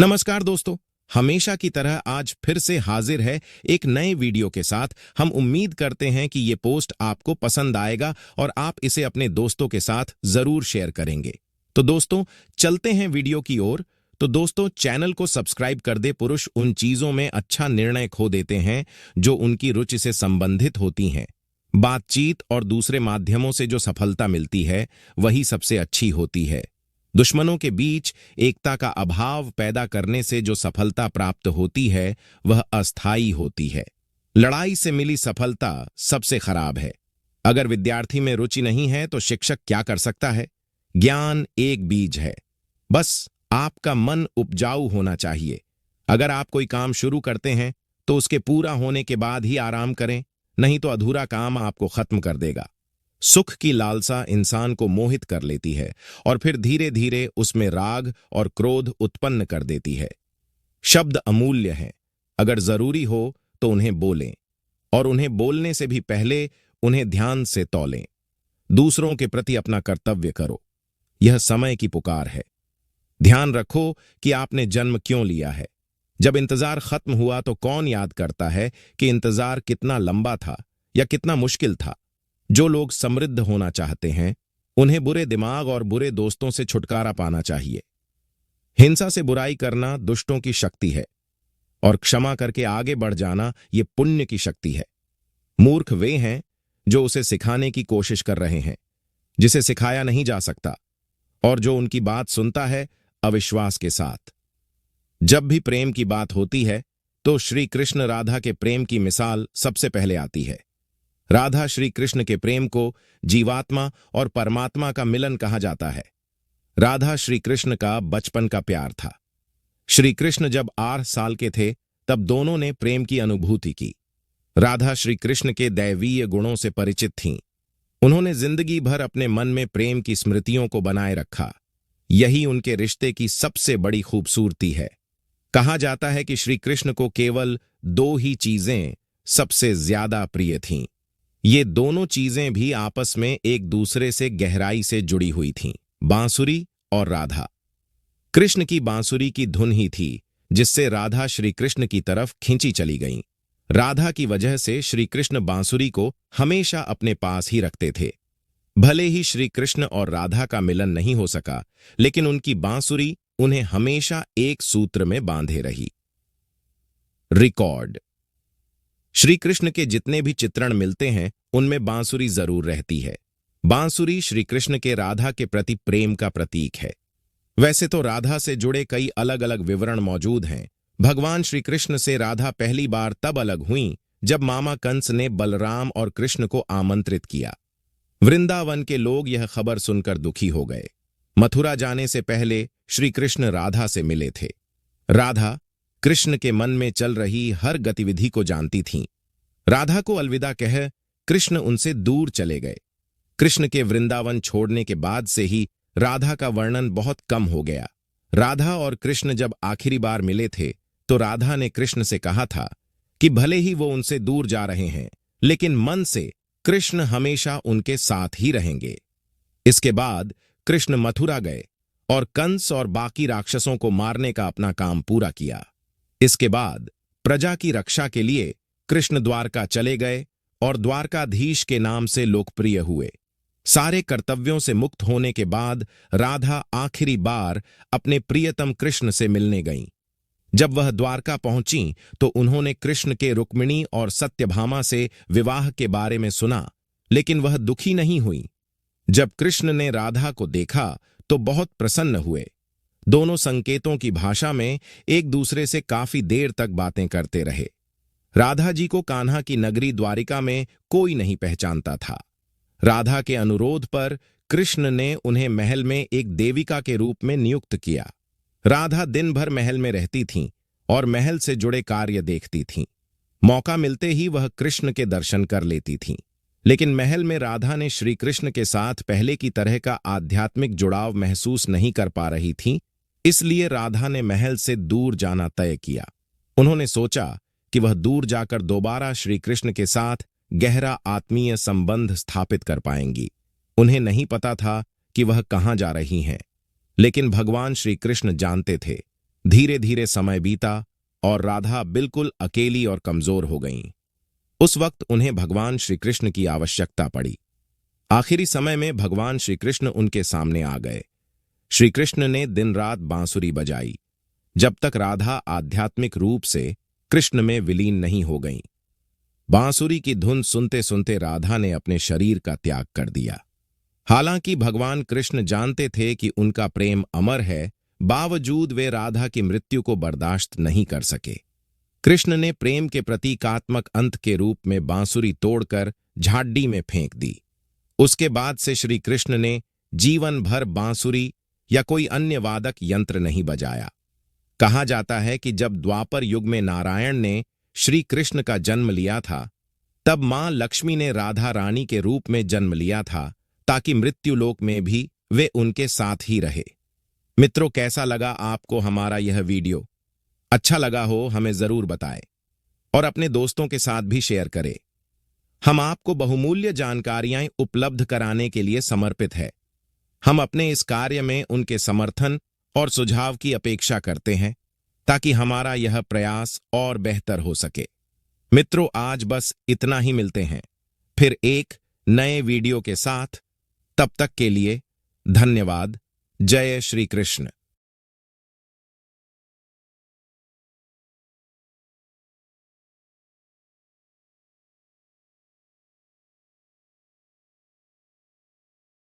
नमस्कार दोस्तों। हमेशा की तरह आज फिर से हाजिर है एक नए वीडियो के साथ। हम उम्मीद करते हैं कि ये पोस्ट आपको पसंद आएगा और आप इसे अपने दोस्तों के साथ जरूर शेयर करेंगे। तो दोस्तों, चलते हैं वीडियो की ओर। तो दोस्तों, चैनल को सब्सक्राइब कर दे। पुरुष उन चीजों में अच्छा निर्णय खो देते हैं जो उनकी रुचि से संबंधित होती हैं। बातचीत और दूसरे माध्यमों से जो सफलता मिलती है वही सबसे अच्छी होती है। दुश्मनों के बीच एकता का अभाव पैदा करने से जो सफलता प्राप्त होती है वह अस्थायी होती है। लड़ाई से मिली सफलता सबसे खराब है। अगर विद्यार्थी में रुचि नहीं है तो शिक्षक क्या कर सकता है? ज्ञान एक बीज है, बस आपका मन उपजाऊ होना चाहिए। अगर आप कोई काम शुरू करते हैं तो उसके पूरा होने के बाद ही आराम करें, नहीं तो अधूरा काम आपको खत्म कर देगा। सुख की लालसा इंसान को मोहित कर लेती है और फिर धीरे धीरे उसमें राग और क्रोध उत्पन्न कर देती है। शब्द अमूल्य हैं, अगर जरूरी हो तो उन्हें बोलें, और उन्हें बोलने से भी पहले उन्हें ध्यान से तौलें। दूसरों के प्रति अपना कर्तव्य करो, यह समय की पुकार है। ध्यान रखो कि आपने जन्म क्यों लिया है। जब इंतजार खत्म हुआ तो कौन याद करता है कि इंतजार कितना लंबा था या कितना मुश्किल था। जो लोग समृद्ध होना चाहते हैं उन्हें बुरे दिमाग और बुरे दोस्तों से छुटकारा पाना चाहिए। हिंसा से बुराई करना दुष्टों की शक्ति है और क्षमा करके आगे बढ़ जाना ये पुण्य की शक्ति है। मूर्ख वे हैं जो उसे सिखाने की कोशिश कर रहे हैं जिसे सिखाया नहीं जा सकता, और जो उनकी बात सुनता है अविश्वास के साथ। जब भी प्रेम की बात होती है तो श्री कृष्ण राधा के प्रेम की मिसाल सबसे पहले आती है। राधा श्री कृष्ण के प्रेम को जीवात्मा और परमात्मा का मिलन कहा जाता है। राधा श्री कृष्ण का बचपन का प्यार था। श्री कृष्ण जब 8 साल के थे तब दोनों ने प्रेम की अनुभूति की। राधा श्री कृष्ण के दैवीय गुणों से परिचित थीं। उन्होंने जिंदगी भर अपने मन में प्रेम की स्मृतियों को बनाए रखा। यही उनके रिश्ते की सबसे बड़ी खूबसूरती है। कहा जाता है कि श्री कृष्ण को केवल 2 ही चीजें सबसे ज्यादा प्रिय थीं। ये दोनों चीजें भी आपस में एक दूसरे से गहराई से जुड़ी हुई थीं, बांसुरी और राधा। कृष्ण की बांसुरी की धुन ही थी जिससे राधा श्री कृष्ण की तरफ खींची चली गईं। राधा की वजह से श्री कृष्ण बांसुरी को हमेशा अपने पास ही रखते थे। भले ही श्री कृष्ण और राधा का मिलन नहीं हो सका, लेकिन उनकी बांसुरी उन्हें हमेशा एक सूत्र में बांधे रही। रिकॉर्ड। श्री कृष्ण के जितने भी चित्रण मिलते हैं उनमें बांसुरी जरूर रहती है। बांसुरी श्री कृष्ण के राधा के प्रति प्रेम का प्रतीक है। वैसे तो राधा से जुड़े कई अलग अलग विवरण मौजूद हैं। भगवान श्री कृष्ण से राधा पहली बार तब अलग हुईं जब मामा कंस ने बलराम और कृष्ण को आमंत्रित किया। वृंदावन के लोग यह खबर सुनकर दुखी हो गए। मथुरा जाने से पहले श्री कृष्ण राधा से मिले थे। राधा कृष्ण के मन में चल रही हर गतिविधि को जानती थीं। राधा को अलविदा कह कृष्ण उनसे दूर चले गए। कृष्ण के वृंदावन छोड़ने के बाद से ही राधा का वर्णन बहुत कम हो गया। राधा और कृष्ण जब आखिरी बार मिले थे तो राधा ने कृष्ण से कहा था कि भले ही वो उनसे दूर जा रहे हैं, लेकिन मन से कृष्ण हमेशा उनके साथ ही रहेंगे। इसके बाद कृष्ण मथुरा गए और कंस और बाकी राक्षसों को मारने का अपना काम पूरा किया। इसके बाद प्रजा की रक्षा के लिए कृष्ण द्वारका चले गए और द्वारकाधीश के नाम से लोकप्रिय हुए। सारे कर्तव्यों से मुक्त होने के बाद राधा आखिरी बार अपने प्रियतम कृष्ण से मिलने गईं। जब वह द्वारका पहुंची तो उन्होंने कृष्ण के रुक्मिणी और सत्यभामा से विवाह के बारे में सुना, लेकिन वह दुखी नहीं हुई। जब कृष्ण ने राधा को देखा तो बहुत प्रसन्न हुए। दोनों संकेतों की भाषा में एक दूसरे से काफी देर तक बातें करते रहे। राधा जी को कान्हा की नगरी द्वारिका में कोई नहीं पहचानता था। राधा के अनुरोध पर कृष्ण ने उन्हें महल में एक देविका के रूप में नियुक्त किया। राधा दिन भर महल में रहती थीं और महल से जुड़े कार्य देखती थीं। मौका मिलते ही वह कृष्ण के दर्शन कर लेती थीं। लेकिन महल में राधा ने श्री कृष्ण के साथ पहले की तरह का आध्यात्मिक जुड़ाव महसूस नहीं कर पा रही थीं, इसलिए राधा ने महल से दूर जाना तय किया। उन्होंने सोचा कि वह दूर जाकर दोबारा श्री कृष्ण के साथ गहरा आत्मीय संबंध स्थापित कर पाएंगी। उन्हें नहीं पता था कि वह कहाँ जा रही हैं, लेकिन भगवान श्री कृष्ण जानते थे। धीरे धीरे समय बीता और राधा बिल्कुल अकेली और कमजोर हो गईं। उस वक्त उन्हें भगवान श्री कृष्ण की आवश्यकता पड़ी। आखिरी समय में भगवान श्री कृष्ण उनके सामने आ गए। श्री कृष्ण ने दिन रात बांसुरी बजाई, जब तक राधा आध्यात्मिक रूप से कृष्ण में विलीन नहीं हो गईं। बांसुरी की धुन सुनते सुनते राधा ने अपने शरीर का त्याग कर दिया। हालांकि भगवान कृष्ण जानते थे कि उनका प्रेम अमर है, बावजूद वे राधा की मृत्यु को बर्दाश्त नहीं कर सके। कृष्ण ने प्रेम के प्रतीकात्मक अंत के रूप में बांसुरी तोड़कर झाड़ी में फेंक दी। उसके बाद से श्री कृष्ण ने जीवन भर बांसुरी या कोई अन्य वादक यंत्र नहीं बजाया। कहा जाता है कि जब द्वापर युग में नारायण ने श्री कृष्ण का जन्म लिया था, तब मां लक्ष्मी ने राधा रानी के रूप में जन्म लिया था, ताकि मृत्युलोक में भी वे उनके साथ ही रहे। मित्रों, कैसा लगा आपको हमारा यह वीडियो? अच्छा लगा हो हमें जरूर बताएं और अपने दोस्तों के साथ भी शेयर करें। हम आपको बहुमूल्य जानकारियां उपलब्ध कराने के लिए समर्पित है। हम अपने इस कार्य में उनके समर्थन और सुझाव की अपेक्षा करते हैं, ताकि हमारा यह प्रयास और बेहतर हो सके। मित्रों, आज बस इतना ही। मिलते हैं फिर एक नए वीडियो के साथ। तब तक के लिए धन्यवाद। जय श्री कृष्ण।